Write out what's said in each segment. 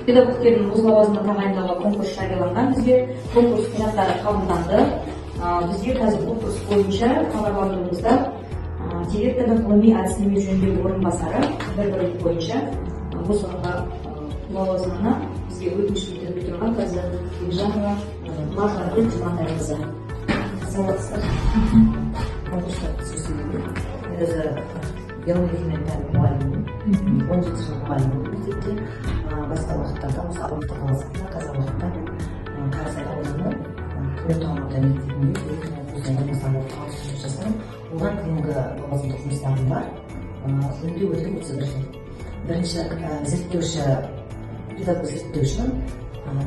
педагогтердің өз лауазымына тағайындауға конкурс жарияланған. Бізге конкурс құжаттары қабылданды. Бізге қазір конкурс бойынша хабарландыруымызда директордың ғылыми әдістеме жөніндегі орынбасары бір бойынша осы лауазымына бізге өтініш білдіріп тұрған қазір Бекжанова Махаргүл Жұматайқызы. Саламатсыздар. Конкурсқа түсесіздер. Мен өзі биология пәні мұғалімімін. 17 жыл мұғалім болып мектепте. Басқа уақыттарда осы Алматы қаласында қазір уақытта Қарасай ауданы Күрен Тоғанбай мектебінде жұмыс жасаймын. Оған кейінгі лауазымдық жұмыстарым бар. Өндеу өткен 31 жыл. Бірінші зерттеуші, педагог зерттеушінің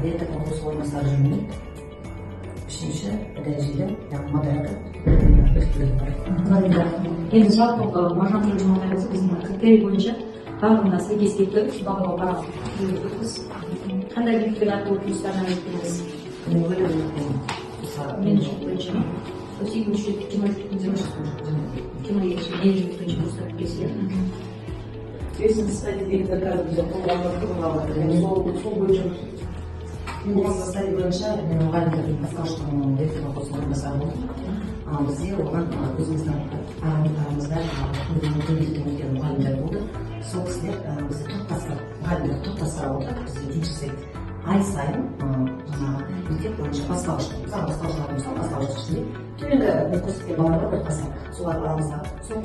директордың құрылыс орынбасары жөнінен, үшінші дәрежелі модератор біліктілігі бар. Енді жалпы Махаргүл Жұматайқызы біздің критерий бойынша барлығына сәйкес келіп бағалауға қарастырылып. Қандай біліктілік арқылы жұмыстарына өттіңіз? Менеджмент бойынша ма? Екінші менеджмент бойынша курстар келесіздер. Бесінші стадиядегі қазір бізде қоғамдық сол бойынша Осы стадия бойынша мен мұғалімдердің басқарушылығының директорының құрылыс орынбасары болдым. Бізде оған өзіміздің арамызда өткен мұғалімдер болды. Сол кісілер бізде мұғалімдерді топтастыра отырып, бізде жұмыс ай сайын мектеп бойынша бастаушылардың ішінде төменгі бір көрсеткен балаларға бір қасап солар арамызда сол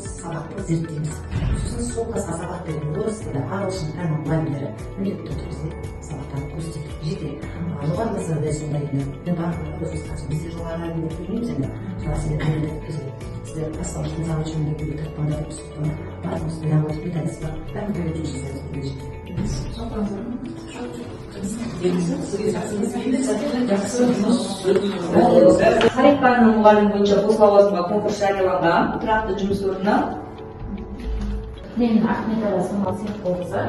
сабақты зерттейміз. Сосын сол қасқа сабақ берген орыс тілі, ағылшын пәнінің мұғалімдері міндетті түрде бізде сабақтарды көрсетеді. Жеке жоғары мәселеде сондай енді мен барлығы өзіміз қатысып бізде жоғары әлемдік білмейміз енді жаңа сіздер бастаушылық заң жөніндегі тәртіпбанда деп түсініп барлығымыз мейрамға специалист бар бәрін төлеп жұмыс жасаймыз. Тарих пәнінің мұғалімі бойынша бос лауазымға конкурс жарияланған. Тұрақты жұмыс орнына Мен Ахметова Самал Серікқызы,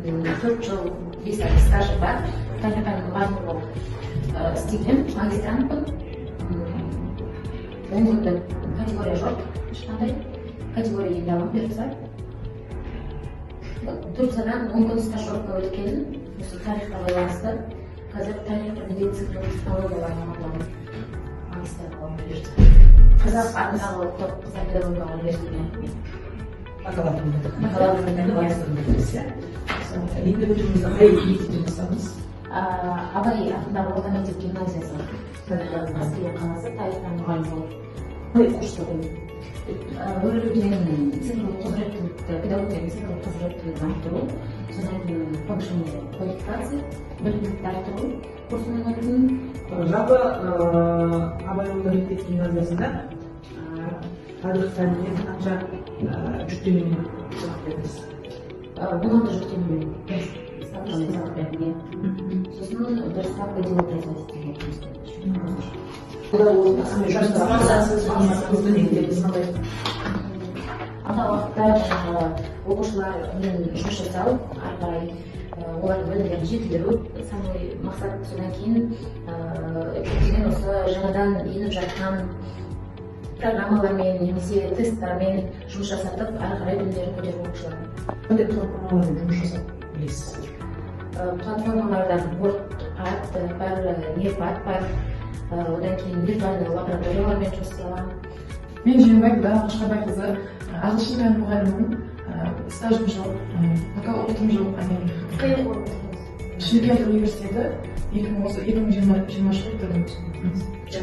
4 жыл 5 ай стажы бар. Тарих пәнінің мұғалімі болып істеймін, магистрантпын. 10 күнді категория жоқ, ешқандай категория енді алып берді. Турциядан 10 күн стажировка өткенмін. Осы тарихқа байланысты қазір тарих пәнінде цифрлық технологияларды мамандандым. Магистр болып жүрді. Қазақ атындағы ұлттық қазақ педагогикалық университетіне бакалаврдың магистрінде еңбек өтіліңізді қай мектепте бастадыңыз? Абай атындағы орта мектеп гимназиясы Қаскелең қаласы тарихтан мұғалім болып. Қай курста болдыңыз? Өрлеуден цифрлық құзыреттілікті, педагогтердің цифрлық құзыреттілігін арттыру, содан кейін повышение квалификации, біліктілікті арттыру курсының өтуін. Жалпы Абай орта мектеп гимназиясында тарих пәнінен қанша жүктемемен сабақ бердіңіз? 16 жүктемемен сабақ бердім. Сосын бір ставка дело производительного алдағы уақытта оқушылар мен жұмыс жасау, ары қарай олардың білімдерін жетілдіру самый мақсат. Содан кейін көптеген осы жаңадан еніп жатқан программалармен немесе тесттармен жұмыс жасатып, ары қарай білімдерін көтеру оқушылардың. Қандай платформалармен жұмыс жасап білесіз? Платформалардан WordArt бар, Nearpad бар, одан кейін виртуальный лабораториялармен жұмыс істеймін. Мен Жиенбай Қошқарбайқызы, ағылшын пәні мұғалімімін. Стажым жоқ, пока оқытым жоқ. Шымкент университеті 2020 жылы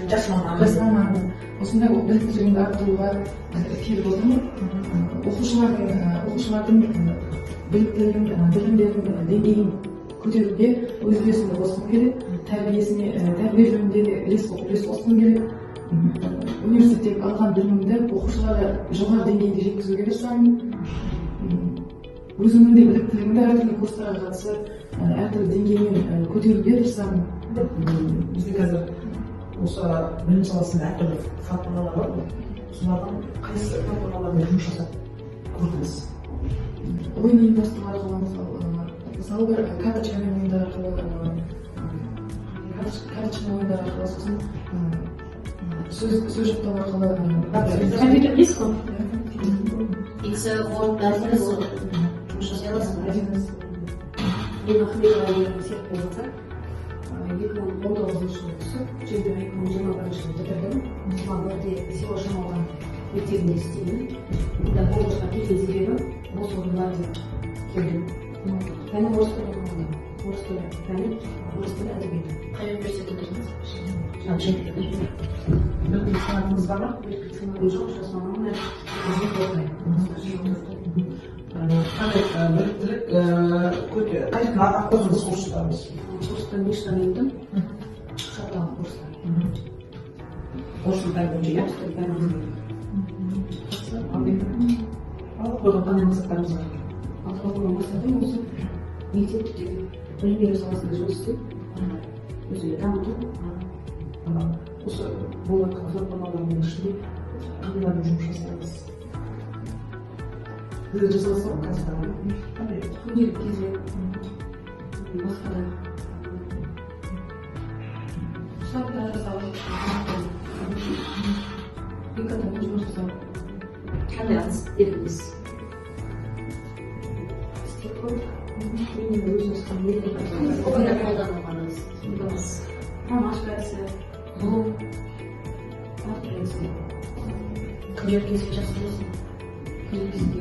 Жас маман. Осындай біліктілігімді арттыруға тиіс болдым. Оқушылардың біліктілігін, білімдерінің деңгейін көтеруге өз үлесімді қосқым келеді. Тәрбие жөніндегі үлес қосқым келеді. Университеттегі алған білімімді оқушыларға жоғары деңгейде жеткізуге тырысамын. Өзімнің де біліктілігімді әртүрлі курстарға қатысып, әртүрлі деңгеймен көтеруге тырысамын. Бізде қазір осы білім саласында әртүрлі платформалар бар. Солардан қайсы платформалармен жұмыс жасап көрдіңіз? Ойын ұйымдастыру арқылы, мысалы бір карточкамен ойындар арқылы, сосын сөз жаттау арқылы. Компьютер есть қой? Excel, Word, бәрі жұмыс жасай аласың. ең ақылға деген серт болса 2019 жылы түсіп, жерде 2021 жылы бітірдім. 21-де село Шамалған мектебінде істеймін. Онда колледжға келген себебім осы орындарда келдім. Пәнім орыс тілі болғанда, орыс тілі пәнім, орыс тілі әдебиеті. Қай университет бітірдіңіз? Бірінші сыныбымыз бар ма? Бірінші сыныбым жоқ, жас мамам бізге қорғай. Қандай біліктілік қай курсты оқушыларымыз? Курстан 5 өттім. Шарталы курстар. Орыс тілі пәні бойынша, иә? Орыс тілі пәні бойынша. Ал қойған қандай мақсаттарымыз бар? Алға қойған мақсатым осы мектепте білім беру саласында жұмыс істеп, өзімді дамыту. Осы болып жатқан формалардың ішінде қандайлардың жұмыс жасаймыз? Сіздер жасалса ғой қазір қандай? Күнделік кезде басқа да штаттар жасау, екі адаммен жұмыс жасау. Қандай әдістеміз? Істеп қойып, мен өзім ұстам ерлік Қандай қолданылғаныңыз? ромашка ісі, бұл әртүрлі ісі. Күнделік кезде жақсы білесің. Күнделік кезде